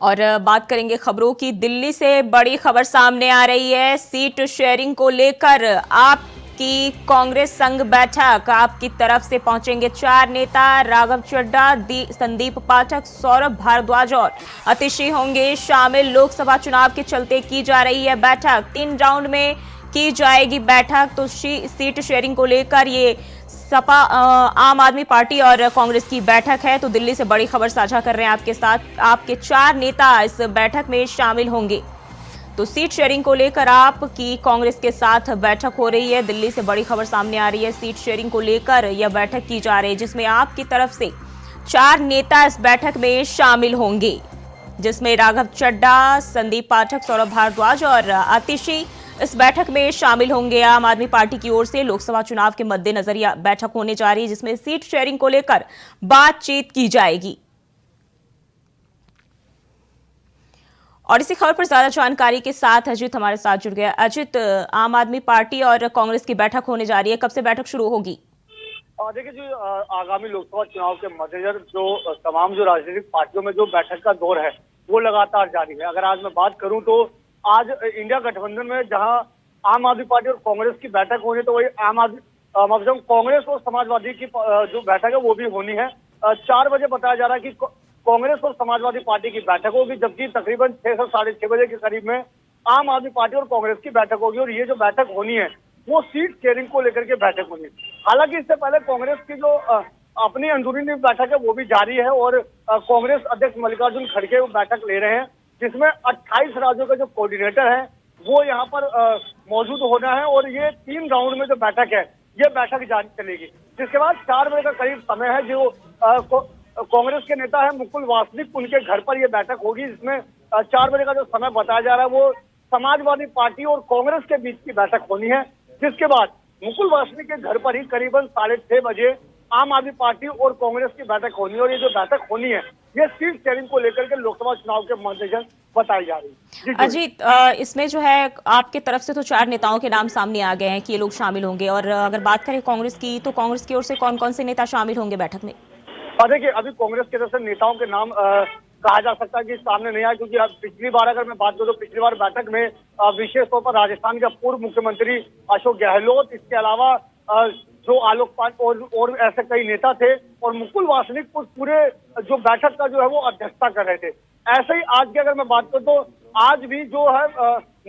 और बात करेंगे खबरों की। दिल्ली से बड़ी खबर सामने आ रही है सीट शेयरिंग को लेकर। आपकी कांग्रेस संग बैठक, आपकी तरफ से पहुंचेंगे 4 नेता, राघव चड्ढा, संदीप पाठक, सौरभ भारद्वाज और अतिशी होंगे शामिल। लोकसभा चुनाव के चलते की जा रही है बैठक, 3 राउंड में की जाएगी बैठक। तो सीट शेयरिंग को लेकर ये सपा, आम आदमी पार्टी और कांग्रेस की बैठक है। तो दिल्ली से बड़ी खबर साझा कर रहे हैं आपके साथ। आपके 4 नेता इस बैठक में शामिल होंगे। तो सीट शेयरिंग को लेकर आपकी कांग्रेस के साथ बैठक हो रही है। दिल्ली से बड़ी खबर सामने आ रही है, सीट शेयरिंग को लेकर यह बैठक की जा रही है, जिसमें आपकी तरफ से 4 नेता इस बैठक में शामिल होंगे, जिसमें राघव चड्ढा, संदीप पाठक, सौरभ भारद्वाज और आतिशी इस बैठक में शामिल होंगे। आम आदमी पार्टी की ओर से लोकसभा चुनाव के मद्देनजर यह बैठक होने जा रही है, जिसमें सीट शेयरिंग को लेकर बातचीत की जाएगी। और इसी खबर पर ज्यादा जानकारी के साथ अजित हमारे साथ जुड़ गया। अजित, आम आदमी पार्टी और कांग्रेस की बैठक होने जा रही है, कब से बैठक शुरू होगी? देखिए, जो आगामी लोकसभा चुनाव के मद्देनजर जो तमाम जो राजनीतिक पार्टियों में जो बैठक का दौर है वो लगातार जारी है। अगर आज मैं बात करूं तो आज इंडिया गठबंधन में जहां आम आदमी पार्टी और कांग्रेस की बैठक होनी, तो वही कांग्रेस और समाजवादी की जो बैठक है वो भी होनी है। 4 बजे बताया जा रहा है कि कांग्रेस और समाजवादी पार्टी की बैठक होगी, जबकि तकरीबन 6 से 6:30 बजे के करीब में आम आदमी पार्टी और कांग्रेस की बैठक होगी। और ये जो बैठक होनी है वो सीट शेयरिंग को लेकर के बैठक होनी है। हालांकि इससे पहले कांग्रेस की जो अपनी अंदरूनी बैठक है वो भी जारी है और कांग्रेस अध्यक्ष मल्लिकार्जुन खड़गे वो बैठक ले रहे हैं, जिसमें 28 राज्यों के जो कोऑर्डिनेटर हैं वो यहाँ पर मौजूद होना है। और ये 3 राउंड में जो बैठक है ये बैठक जारी चलेगी, जिसके बाद 4 बजे का करीब समय है। जो कांग्रेस के नेता है मुकुल वासनिक, उनके घर पर ये बैठक होगी, जिसमें 4 बजे का जो समय बताया जा रहा है वो समाजवादी पार्टी और कांग्रेस के बीच की बैठक होनी है। जिसके बाद मुकुल वासनिक के घर पर ही करीबन 6:30 बजे आम आदमी पार्टी और कांग्रेस की बैठक होनी है। और ये जो बैठक होनी है ये सीट शेयरिंग को लेकर के लोकसभा चुनाव के मद्देनजर बताई जा रही है। अजीत, इसमें जो है आपके तरफ से तो 4 नेताओं के नाम सामने आ गए हैं कि ये लोग शामिल होंगे, और अगर बात करें कांग्रेस की, तो कांग्रेस की ओर से कौन कौन से नेता शामिल होंगे बैठक में? देखिए, अभी कांग्रेस की तरफ से नेताओं के नाम कहा जा सकता है कि सामने नहीं आया, क्योंकि अब पिछली बार अगर मैं बात करूं तो पिछली बार बैठक में विशेष तौर पर राजस्थान के पूर्व मुख्यमंत्री अशोक गहलोत, इसके अलावा जो आलोक पांडे और ऐसे कई नेता थे, और मुकुल वासनिक उस पूरे जो बैठक का जो है वो अध्यक्षता कर रहे थे। ऐसे ही आज की अगर मैं बात करूं तो आज भी जो है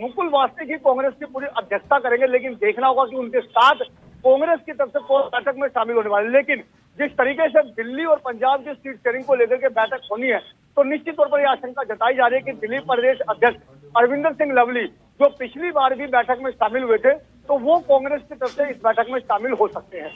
मुकुल वासनिक ही कांग्रेस की पूरी अध्यक्षता करेंगे, लेकिन देखना होगा कि उनके साथ कांग्रेस की तरफ से कौन बैठक में शामिल होने वाले। लेकिन जिस तरीके से दिल्ली और पंजाब की सीट शेयरिंग को लेकर के बैठक होनी है, तो निश्चित तौर पर यह आशंका जताई जा रही है कि दिल्ली प्रदेश अध्यक्ष अरविंदर सिंह लवली, जो पिछली बार भी बैठक में शामिल हुए थे, तो वो कांग्रेस की तरफ से इस बैठक में शामिल हो सकते हैं।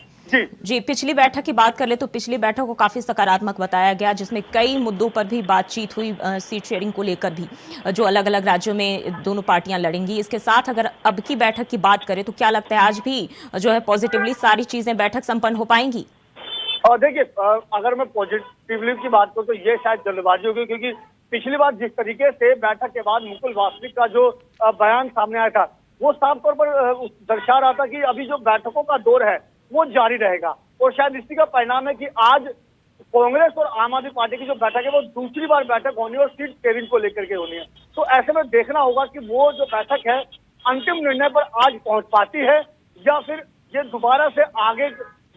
जी, पिछली बैठक की बात कर ले तो पिछली बैठक को काफी सकारात्मक बताया गया, जिसमें कई मुद्दों पर भी बातचीत हुई, सीट शेयरिंग को लेकर भी, जो अलग अलग राज्यों में दोनों पार्टियां लड़ेंगी। इसके साथ अगर अब की बैठक की बात करें तो क्या लगता है आज भी जो है पॉजिटिवली सारी चीजें बैठक संपन्न हो पाएंगी? और देखिए, अगर मैं पॉजिटिवली की बात करूं तो ये शायद जल्दबाजी होगी, क्योंकि पिछली बार जिस तरीके से बैठक के बाद मुकुल वासनिक का जो बयान सामने आया था वो साफ तौर पर दर्शा रहा था कि अभी जो बैठकों का दौर है वो जारी रहेगा। और शायद इसी का परिणाम है कि आज कांग्रेस और आम आदमी पार्टी की जो बैठक है वो दूसरी बार बैठक होनी है और सीट शेयरिंग को लेकर के होनी है। तो ऐसे में देखना होगा कि वो जो बैठक है अंतिम निर्णय पर आज पहुंच पाती है, या फिर ये दोबारा से आगे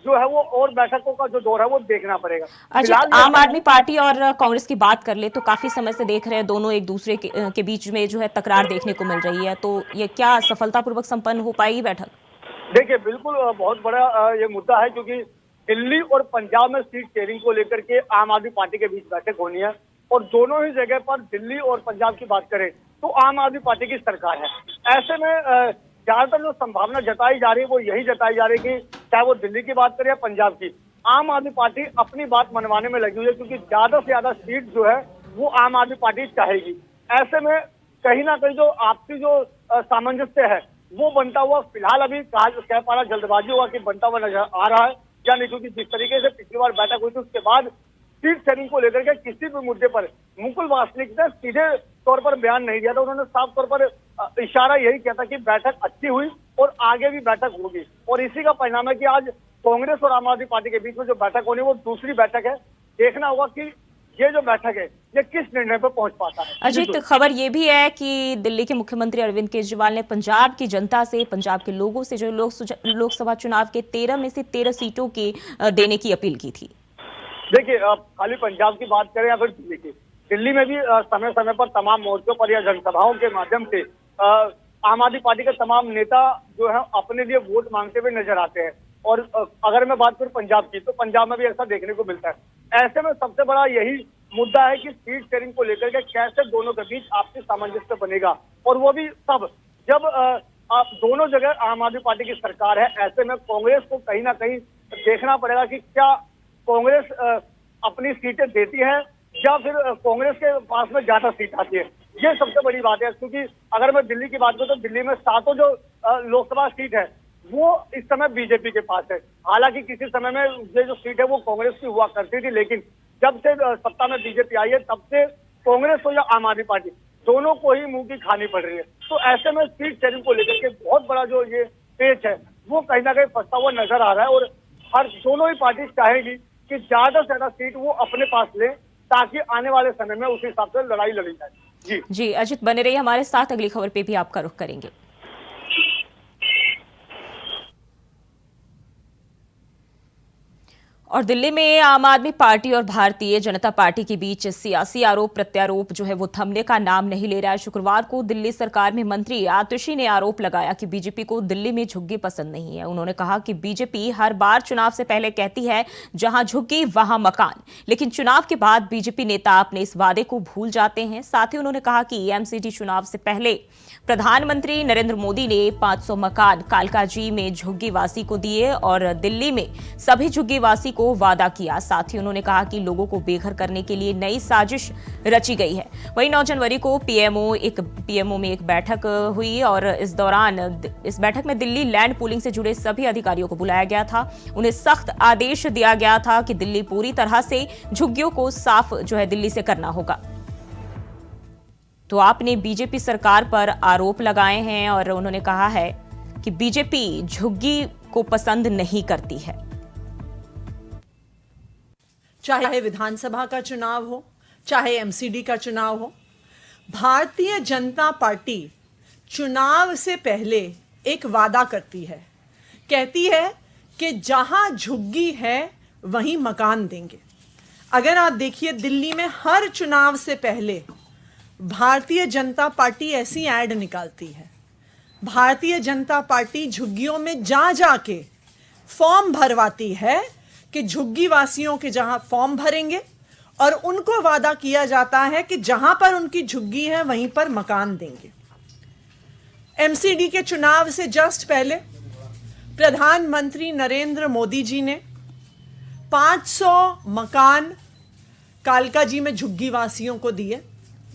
जो है वो और बैठकों का जो दौर है वो देखना पड़ेगा। अच्छा, आम आदमी पार्टी और कांग्रेस की बात कर ले तो काफी समय से देख रहे हैं दोनों एक दूसरे के बीच में जो है तकरार देखने को मिल रही है, तो ये क्या सफलतापूर्वक संपन्न हो पाएगी बैठक? देखिए, बिल्कुल बहुत बड़ा ये मुद्दा है, क्योंकि दिल्ली और पंजाब में सीट शेयरिंग को लेकर के आम आदमी पार्टी के बीच बैठक होनी है, और दोनों ही जगह पर दिल्ली और पंजाब की बात करें तो आम आदमी पार्टी की सरकार है। ऐसे में ज्यादातर जो संभावना जताई जा रही है वो यही जताई जा रही है कि चाहे वो दिल्ली की बात करें या पंजाब की, आम आदमी पार्टी अपनी बात मनवाने में लगी हुई है, क्योंकि ज्यादा से ज्यादा सीट जो है वो आम आदमी पार्टी चाहेगी। ऐसे में कहीं ना कहीं जो आपसी जो सामंजस्य है वो बनता हुआ फिलहाल अभी कह पा रहा, जल्दबाजी हुआ कि बनता हुआ नजर आ रहा है या नहीं, क्योंकि जिस तरीके से पिछली बार बैठक हुई थी उसके बाद सीट शेयरिंग को लेकर के किसी भी मुद्दे पर मुकुल वासनिक ने सीधे तौर पर बयान नहीं दिया था। उन्होंने साफ तौर पर इशारा यही किया था कि बैठक अच्छी हुई और आगे भी बैठक होगी, और इसी का परिणाम है कि आज कांग्रेस और आम आदमी पार्टी के बीच में जो बैठक होनी है वो दूसरी बैठक है। देखना होगा कि ये जो बैठक है ये किस निर्णय पर पहुंच पाता है। अजीत, खबर ये भी है कि दिल्ली के मुख्यमंत्री अरविंद केजरीवाल ने पंजाब की जनता से, पंजाब के लोगों से जो लोकसभा चुनाव के 13 में से 13 सीटों की देने की अपील की थी। देखिए, खाली पंजाब की बात करें या फिर दिल्ली की, दिल्ली में भी समय समय पर तमाम मोर्चों पर या जनसभाओं के माध्यम से आम आदमी पार्टी के तमाम नेता जो है अपने लिए वोट मांगते हुए नजर आते हैं। और अगर मैं बात करूं पंजाब की, तो पंजाब में भी ऐसा देखने को मिलता है। ऐसे में सबसे बड़ा यही मुद्दा है कि सीट शेयरिंग को लेकर के कैसे दोनों के बीच आपसी सामंजस्य बनेगा, और वो भी तब जब दोनों जगह आम आदमी पार्टी की सरकार है। ऐसे में कांग्रेस को कहीं ना कहीं देखना पड़ेगा कि क्या कांग्रेस अपनी सीटें देती है या फिर कांग्रेस के पास में ज्यादा सीट आती है। ये सबसे बड़ी बात है, क्योंकि अगर मैं दिल्ली की बात करूं तो दिल्ली में 7 जो लोकसभा सीट है वो इस समय बीजेपी के पास है। हालांकि किसी समय में ये जो सीट है वो कांग्रेस की हुआ करती थी, लेकिन जब से सत्ता में बीजेपी आई है तब से कांग्रेस हो या आम आदमी पार्टी, दोनों को ही मुंह की खानी पड़ रही है। तो ऐसे में सीट शेयरिंग को लेकर के बहुत बड़ा जो ये पेच है वो कहीं ना कहीं फंसा हुआ नजर आ रहा है। और हर दोनों ही पार्टी चाहेगी कि ज्यादा से ज्यादा सीट वो अपने पास ले, ताकि आने वाले समय में उस हिसाब से लड़ाई लड़ी जाए। जी अजित, बने रहिए हमारे साथ, अगली खबर पे भी आपका रुख करेंगे। और दिल्ली में आम आदमी पार्टी और भारतीय जनता पार्टी के बीच सियासी आरोप प्रत्यारोप जो है वो थमने का नाम नहीं ले रहा है। शुक्रवार को दिल्ली सरकार में मंत्री आतिशी ने आरोप लगाया कि बीजेपी को दिल्ली में झुग्गी पसंद नहीं है। उन्होंने कहा कि बीजेपी हर बार चुनाव से पहले कहती है जहां झुग्गी वहां मकान, लेकिन चुनाव के बाद बीजेपी नेता अपने इस वादे को भूल जाते हैं। साथ ही उन्होंने कहा कि एमसीडी चुनाव से पहले प्रधानमंत्री नरेंद्र मोदी ने 500 मकान कालकाजी में झुग्गीवासी को दिए और दिल्ली में सभी झुग्गीवासी को वादा किया। साथ ही उन्होंने कहा कि लोगों को बेघर करने के लिए नई साजिश रची गई है। वहीं 9 जनवरी को पीएमओ में एक बैठक हुई और इस दौरान इस बैठक में दिल्ली लैंड पूलिंग से जुड़े सभी अधिकारियों को बुलाया गया था। उन्हें सख्त आदेश दिया गया था कि दिल्ली पूरी तरह से झुग्गियों को साफ जो है दिल्ली से करना होगा। तो आपने बीजेपी सरकार पर आरोप लगाए हैं और उन्होंने कहा है कि बीजेपी झुग्गी को पसंद नहीं करती है। चाहे विधानसभा का चुनाव हो, चाहे एमसीडी का चुनाव हो, भारतीय जनता पार्टी चुनाव से पहले एक वादा करती है, कहती है कि जहां झुग्गी है वहीं मकान देंगे। अगर आप देखिए दिल्ली में हर चुनाव से पहले भारतीय जनता पार्टी ऐसी ऐड निकालती है। भारतीय जनता पार्टी झुग्गियों में जा जाके फॉर्म भरवाती है कि झुग्गी वासियों के जहां फॉर्म भरेंगे और उनको वादा किया जाता है कि जहां पर उनकी झुग्गी है वहीं पर मकान देंगे। एमसीडी के चुनाव से जस्ट पहले प्रधानमंत्री नरेंद्र मोदी जी ने 500 मकान कालकाजी में झुग्गी वासियों को दिए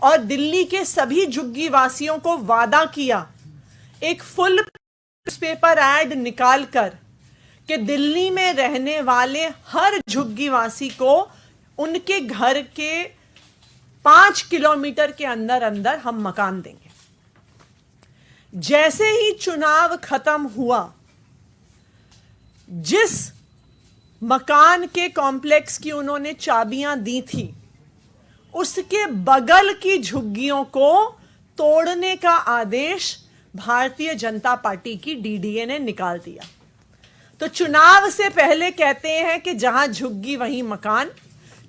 और दिल्ली के सभी झुग्गी वासियों को वादा किया, एक फुल न्यूज़पेपर ऐड निकालकर, कि दिल्ली में रहने वाले हर झुग्गी वासी को उनके घर के 5 किलोमीटर के अंदर अंदर हम मकान देंगे। जैसे ही चुनाव खत्म हुआ, जिस मकान के कॉम्प्लेक्स की उन्होंने चाबियां दी थी, उसके बगल की झुग्गियों को तोड़ने का आदेश भारतीय जनता पार्टी की डीडीए ने निकाल दिया। तो चुनाव से पहले कहते हैं कि जहां झुग्गी वहीं मकान,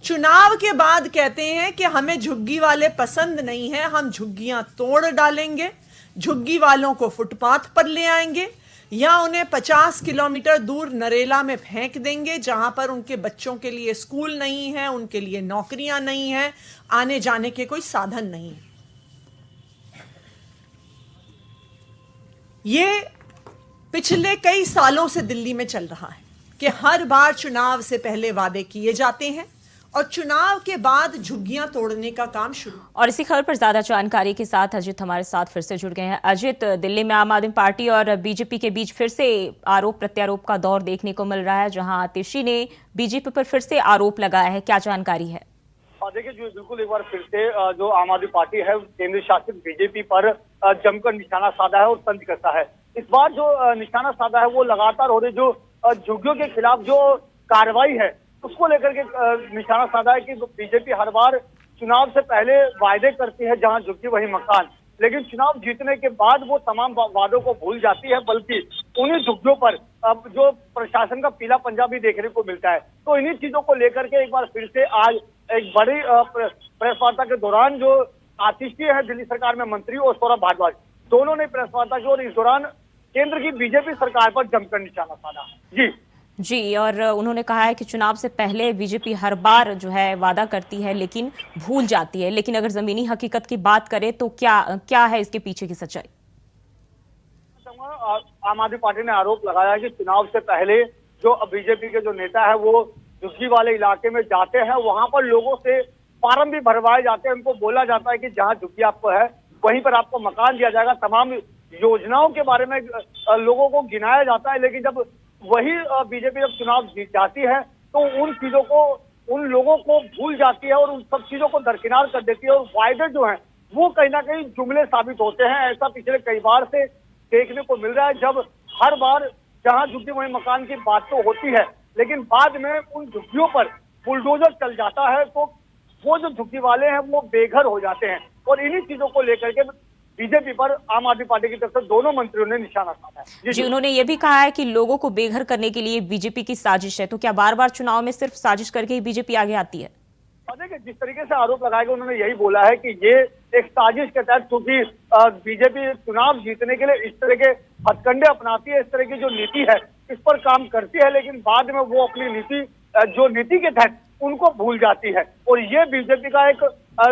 चुनाव के बाद कहते हैं कि हमें झुग्गी वाले पसंद नहीं है, हम झुग्गियां तोड़ डालेंगे, झुग्गी वालों को फुटपाथ पर ले आएंगे या उन्हें 50 किलोमीटर दूर नरेला में फेंक देंगे, जहां पर उनके बच्चों के लिए स्कूल नहीं है, उनके लिए नौकरियां नहीं है, आने जाने के कोई साधन नहीं है। ये पिछले कई सालों से दिल्ली में चल रहा है कि हर बार चुनाव से पहले वादे किए जाते हैं और चुनाव के बाद झुग्गियां तोड़ने का काम शुरू। और इसी खबर पर ज्यादा जानकारी के साथ अजित हमारे साथ फिर से जुड़ गए हैं। अजित, दिल्ली में आम आदमी पार्टी और बीजेपी के बीच फिर से आरोप प्रत्यारोप का दौर देखने को मिल रहा है, जहां आतिशी ने बीजेपी पर फिर से आरोप लगाया है, क्या जानकारी है? देखिए जी, बिल्कुल एक बार फिर से जो आम आदमी पार्टी है केंद्र शासित बीजेपी पर जमकर निशाना साधा है और तंज करता है। इस बार जो निशाना साधा है वो लगातार हो रही जो झुग्गियों के खिलाफ जो कार्रवाई है उसको लेकर के निशाना साधा है कि बीजेपी हर बार चुनाव से पहले वायदे करती है, जहां झुकी वही मकान, लेकिन चुनाव जीतने के बाद वो तमाम वादों को भूल जाती है, बल्कि उन्हीं झुग्गियों पर अब जो प्रशासन का पीला पंजा भी देखने को मिलता है। तो इन्हीं चीजों को लेकर के एक बार फिर से आज एक बड़ी प्रेस वार्ता के दौरान जो आतिशीय है दिल्ली सरकार में मंत्री और सौरभ भारद्वाज, दोनों ने प्रेस वार्ता की और इस दौरान केंद्र की बीजेपी सरकार पर जमकर निशाना साधा। जी, और उन्होंने कहा है कि चुनाव से पहले बीजेपी हर बार जो है वादा करती है लेकिन भूल जाती है, लेकिन अगर जमीनी हकीकत की बात करें तो क्या है इसके पीछे की सच्चाई? आम आदमी पार्टी ने आरोप लगाया है कि चुनाव से पहले जो बीजेपी के जो नेता है वो झुग्गी वाले इलाके में जाते हैं, वहां पर लोगों से फार्म भी भरवाए जाते हैं, उनको बोला जाता है कि जहां झुग्गी आपको है वहीं पर आपको मकान दिया जाएगा, तमाम योजनाओं के बारे में लोगों को गिनाया जाता है। लेकिन जब वही बीजेपी जब चुनाव जीत जाती है तो उन चीजों को, उन लोगों को भूल जाती है और उन सब चीजों को दरकिनार कर देती है, और वायदे जो हैं वो कहीं ना कहीं जुमले साबित होते हैं। ऐसा पिछले कई बार से देखने को मिल रहा है, जब हर बार जहां झुग्गी वहीं मकान की बात तो होती है, लेकिन बाद में उन झुग्गियों पर बुलडोजर चल जाता है, तो वो जो झुग्गी वाले हैं वो बेघर हो जाते हैं। और इन्हीं चीजों को लेकर के बीजेपी पर आम आदमी पार्टी की तरफ से दोनों मंत्रियों ने निशाना साधा है। जी, उन्होंने ये भी कहा है कि लोगों को बेघर करने के लिए बीजेपी की साजिश है। तो क्या बार बार चुनाव में सिर्फ साजिश करके ही बीजेपी आगे आती है? देखिए, जिस तरीके से आरोप लगाया गया उन्होंने यही बोला है कि ये एक साजिश के तहत, क्योंकि बीजेपी चुनाव जीतने के लिए इस तरह के हथकंडे अपनाती है, इस तरह की जो नीति है इस पर काम करती है, लेकिन बाद में वो अपनी नीति जो नीति के तहत उनको भूल जाती है। और ये बीजेपी का एक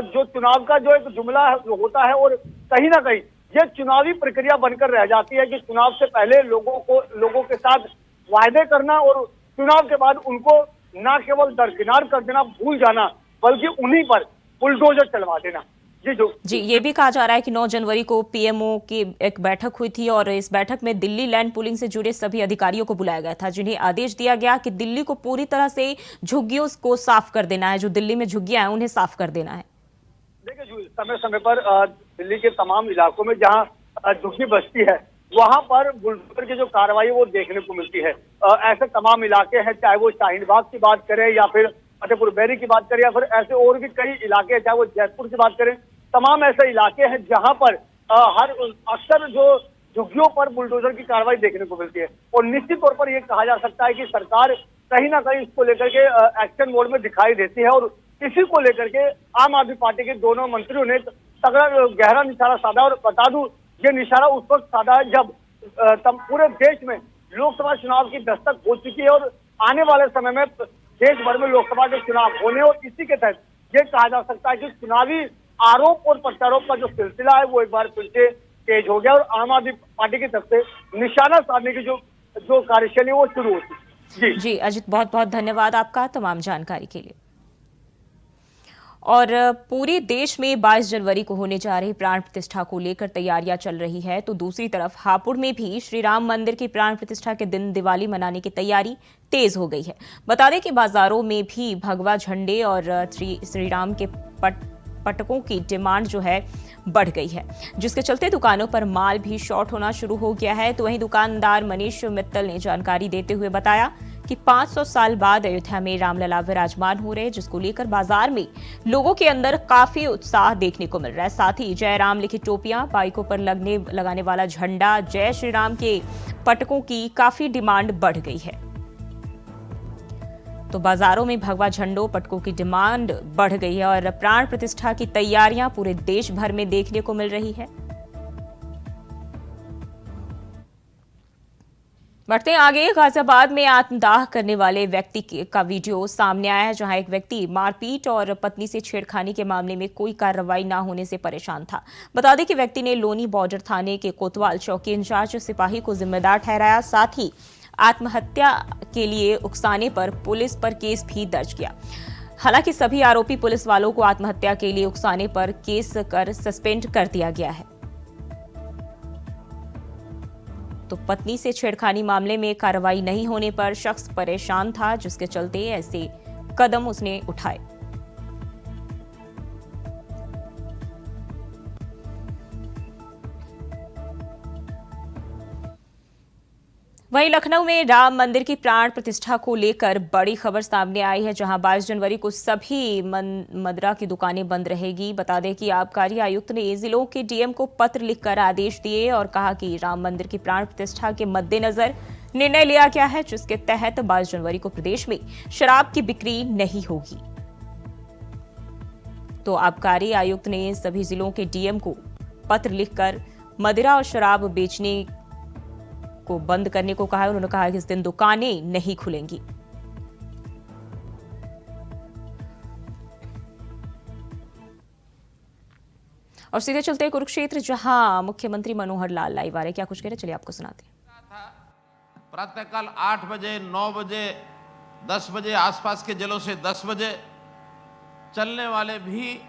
जो चुनाव का जो एक जुमला होता है, और कहीं ना कहीं ये चुनावी प्रक्रिया बनकर रह जाती है कि चुनाव से पहले लोगों के साथ वायदे करना और चुनाव के बाद उनको न केवल दरकिनार कर देना, भूल जाना, बल्कि उन्हीं पर बुलडोजर चलवा देना। जी, ये भी कहा जा रहा है कि 9 जनवरी को पीएमओ की एक बैठक हुई थी और इस बैठक में दिल्ली लैंड पुलिंग से जुड़े सभी अधिकारियों को बुलाया गया था, जिन्हें आदेश दिया गया कि दिल्ली को पूरी तरह से झुग्गियों को साफ कर देना है, जो दिल्ली में झुग्गियां हैं उन्हें साफ कर देना है। देखिए, समय समय पर दिल्ली के तमाम इलाकों में जहां झुग्गी बसती है वहां पर बुलडोजर की जो कार्रवाई वो देखने को मिलती है। ऐसे तमाम इलाके हैं, चाहे वो शाहीन बाग की बात करें या फिर फतेहपुर बैरी की बात करें या फिर ऐसे और भी कई इलाके हैं, चाहे वो जयपुर की बात करें, तमाम ऐसे इलाके हैं जहां पर अक्सर जो झुग्गियों पर बुलडोजर की कार्रवाई देखने को मिलती है। और निश्चित तौर पर यह कहा जा सकता है कि सरकार कहीं ना कहीं इसको लेकर के एक्शन मोड में दिखाई देती है, और इसी को लेकर के आम आदमी पार्टी के दोनों मंत्रियों ने तगड़ा गहरा निशाना साधा। और बता दूं, ये निशाना उस वक्त साधा है जब पूरे देश में लोकसभा चुनाव की दस्तक हो चुकी है और आने वाले समय में देश भर में लोकसभा के चुनाव होने, और इसी के तहत ये कहा जा सकता है कि चुनावी आरोप और प्रत्यारोप का जो सिलसिला है वो एक बार फिर से तेज हो गया और आम आदमी पार्टी की तरफ से निशाना साधने की जो कार्यशैली वो शुरू होती। जी अजित, बहुत बहुत धन्यवाद आपका तमाम जानकारी के लिए। और पूरे देश में 22 जनवरी को होने जा रही प्राण प्रतिष्ठा को लेकर तैयारियां चल रही है, तो दूसरी तरफ हापुड़ में भी श्री राम मंदिर की प्राण प्रतिष्ठा के दिन दिवाली मनाने की तैयारी तेज हो गई है। बता दें कि बाजारों में भी भगवा झंडे और श्री राम के पटकों की डिमांड जो है बढ़ गई है, जिसके चलते दुकानों पर माल भी शॉर्ट होना शुरू हो गया है। तो वहीं दुकानदार मनीष मित्तल ने जानकारी देते हुए बताया कि 500 साल बाद अयोध्या में रामलला विराजमान हो रहे, जिसको लेकर बाजार में लोगों के अंदर काफी उत्साह देखने को मिल रहा है। साथ ही जय राम लिखी टोपियां, बाइकों पर लगाने वाला झंडा, जय श्री राम के पटकों की काफी डिमांड बढ़ गई है। तो बाजारों में भगवा झंडों पटकों की डिमांड बढ़ गई है और प्राण प्रतिष्ठा की तैयारियां पूरे देश भर में देखने को मिल रही है। बढ़ते आगे, गाजियाबाद में आत्मदाह करने वाले व्यक्ति का वीडियो सामने आया है, जहां एक व्यक्ति मारपीट और पत्नी से छेड़खानी के मामले में कोई कार्रवाई न होने से परेशान था। बता दें कि व्यक्ति ने लोनी बॉर्डर थाने के कोतवाल चौकी इंचार्ज सिपाही को जिम्मेदार ठहराया, साथ ही आत्महत्या के लिए उकसाने पर पुलिस पर केस भी दर्ज किया। हालांकि सभी आरोपी पुलिस वालों को आत्महत्या के लिए उकसाने पर केस कर सस्पेंड कर दिया गया है। तो पत्नी से छेड़खानी मामले में कार्रवाई नहीं होने पर शख्स परेशान था, जिसके चलते ऐसे कदम उसने उठाए। वहीं लखनऊ में राम मंदिर की प्राण प्रतिष्ठा को लेकर बड़ी खबर सामने आई है, जहां 22 जनवरी को सभी मदिरा की दुकानें बंद रहेगी। बता दें कि आबकारी आयुक्त ने जिलों के डीएम को पत्र लिखकर आदेश दिए और कहा कि राम मंदिर की प्राण प्रतिष्ठा के मद्देनजर निर्णय लिया गया है, जिसके तहत 22 जनवरी को प्रदेश में शराब की बिक्री नहीं होगी। तो आबकारी आयुक्त ने सभी जिलों के डीएम को पत्र लिखकर मदिरा और शराब बेचने को बंद करने को कहा है। उन्होंने कहा कि इस दिन दुकानें नहीं खुलेंगी। और सीधे चलते हैं कुरुक्षेत्र, जहां मुख्यमंत्री मनोहर लाल लाइव आ रहे। क्या कुछ कह रहे, चलिए आपको सुनाते हैं। प्रातःकाल 8 बजे, 9 बजे, 10 बजे, आसपास के जिलों से 10 बजे चलने वाले भी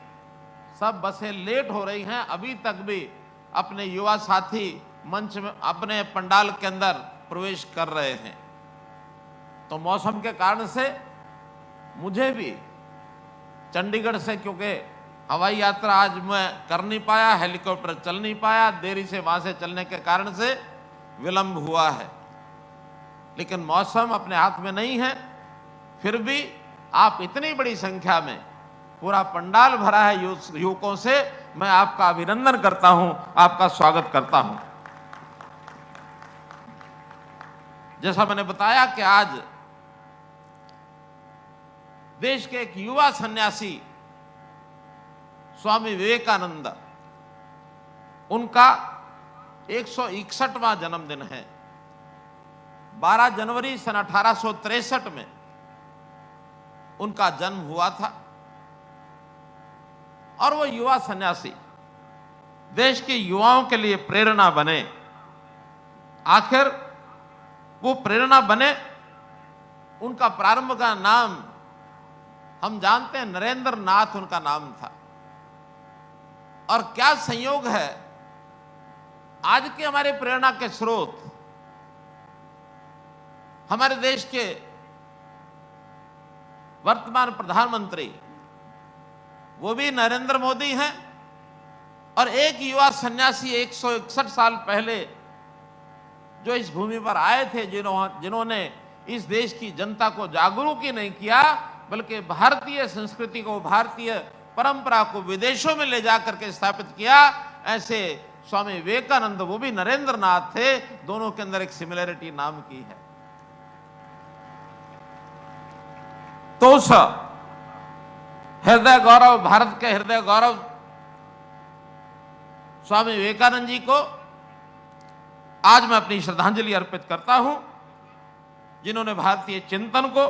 सब बसें लेट हो रही हैं। अभी तक भी अपने युवा साथी मंच में अपने पंडाल के अंदर प्रवेश कर रहे हैं। तो मौसम के कारण से मुझे भी चंडीगढ़ से, क्योंकि हवाई यात्रा आज मैं कर नहीं पाया, हेलीकॉप्टर चल नहीं पाया, देरी से वहां से चलने के कारण से विलंब हुआ है। लेकिन मौसम अपने हाथ में नहीं है, फिर भी आप इतनी बड़ी संख्या में, पूरा पंडाल भरा है युवकों से, मैं आपका अभिनंदन करता हूं, आपका स्वागत करता हूं। जैसा मैंने बताया कि आज देश के एक युवा सन्यासी स्वामी विवेकानंद, उनका 161वां जन्मदिन है। 12 जनवरी सन 1863 में उनका जन्म हुआ था और वो युवा सन्यासी देश के युवाओं के लिए प्रेरणा बने। आखिर वो प्रेरणा बने, उनका प्रारंभ का नाम हम जानते हैं, नरेंद्र नाथ उनका नाम था। और क्या संयोग है, आज के हमारे प्रेरणा के स्रोत हमारे देश के वर्तमान प्रधानमंत्री, वो भी नरेंद्र मोदी हैं, और एक युवा सन्यासी 161 साल पहले जो इस भूमि पर आए थे, जिन्होंने इस देश की जनता को जागरूक ही नहीं किया, बल्कि भारतीय संस्कृति को, भारतीय परंपरा को विदेशों में ले जाकर के स्थापित किया। ऐसे स्वामी विवेकानंद, वो भी नरेंद्र नाथ थे। दोनों के अंदर एक सिमिलरिटी नाम की है। तो उस हृदय गौरव, भारत के हृदय गौरव स्वामी विवेकानंद जी को आज मैं अपनी श्रद्धांजलि अर्पित करता हूं, जिन्होंने भारतीय चिंतन को,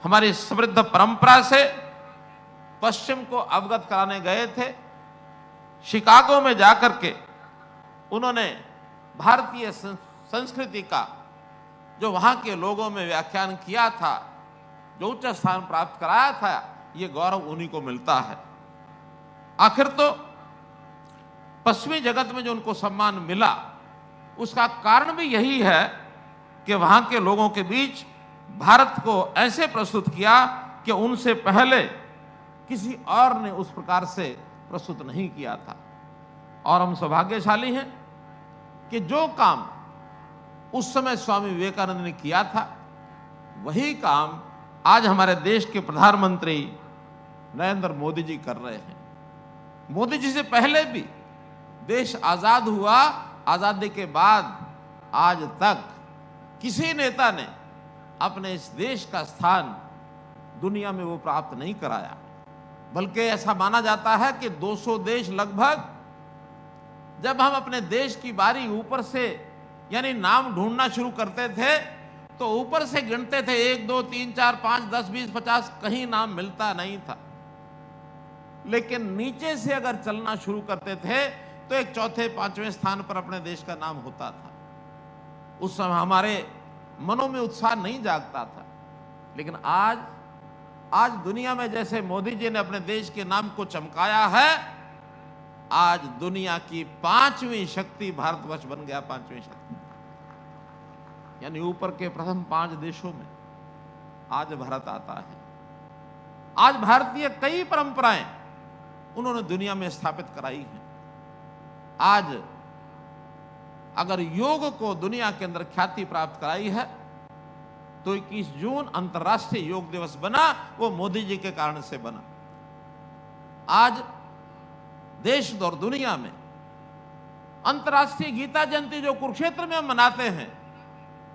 हमारी समृद्ध परंपरा से पश्चिम को अवगत कराने गए थे। शिकागो में जाकर के उन्होंने भारतीय संस्कृति का जो वहां के लोगों में व्याख्यान किया था, जो उच्च स्थान प्राप्त कराया था, ये गौरव उन्हीं को मिलता है। आखिर तो पश्चिमी जगत में जो उनको सम्मान मिला, उसका कारण भी यही है कि वहां के लोगों के बीच भारत को ऐसे प्रस्तुत किया कि उनसे पहले किसी और ने उस प्रकार से प्रस्तुत नहीं किया था। और हम सौभाग्यशाली हैं कि जो काम उस समय स्वामी विवेकानंद ने किया था, वही काम आज हमारे देश के प्रधानमंत्री नरेंद्र मोदी जी कर रहे हैं। मोदी जी से पहले भी देश आजाद हुआ, आजादी के बाद आज तक किसी नेता ने अपने इस देश का स्थान दुनिया में वो प्राप्त नहीं कराया। बल्कि ऐसा माना जाता है कि 200 देश लगभग, जब हम अपने देश की बारी ऊपर से यानी नाम ढूंढना शुरू करते थे, तो ऊपर से गिनते थे 1 2 3 4 5 10 20 50, कहीं नाम मिलता नहीं था। लेकिन नीचे से अगर चलना शुरू करते थे तो एक चौथे 5वें स्थान पर अपने देश का नाम होता था। उस समय हमारे मनों में उत्साह नहीं जागता था। लेकिन आज दुनिया में जैसे मोदी जी ने अपने देश के नाम को चमकाया है, आज दुनिया की 5वीं शक्ति भारतवर्ष बन गया। 5वीं शक्ति यानी ऊपर के प्रथम 5 देशों में आज भारत आता है। आज भारतीय कई परंपराएं उन्होंने दुनिया में स्थापित कराई हैं। आज अगर योग को दुनिया के अंदर ख्याति प्राप्त कराई है तो 21 जून अंतर्राष्ट्रीय योग दिवस बना, वो मोदी जी के कारण से बना। आज देश और दुनिया में अंतर्राष्ट्रीय गीता जयंती जो कुरुक्षेत्र में हम मनाते हैं,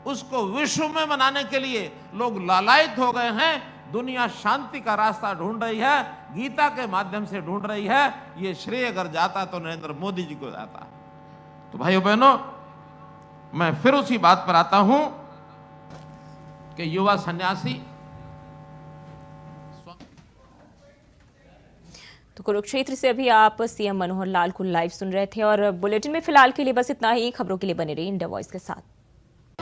उसको विश्व में मनाने के लिए लोग लालायित हो गए हैं। दुनिया शांति का रास्ता ढूंढ रही है, गीता के माध्यम से ढूंढ रही है। ये श्रेय अगर जाता तो नरेंद्र मोदी जी को जाता। तो भाइयों बहनों, मैं फिर उसी बात पर आता हूं कि युवा सन्यासी तो कुरुक्षेत्र से अभी आप सीएम मनोहर लाल को लाइव सुन रहे थे और बुलेटिन में फिलहाल के लिए बस इतना ही। खबरों के लिए बने रहिए इंडिया वॉइस के साथ।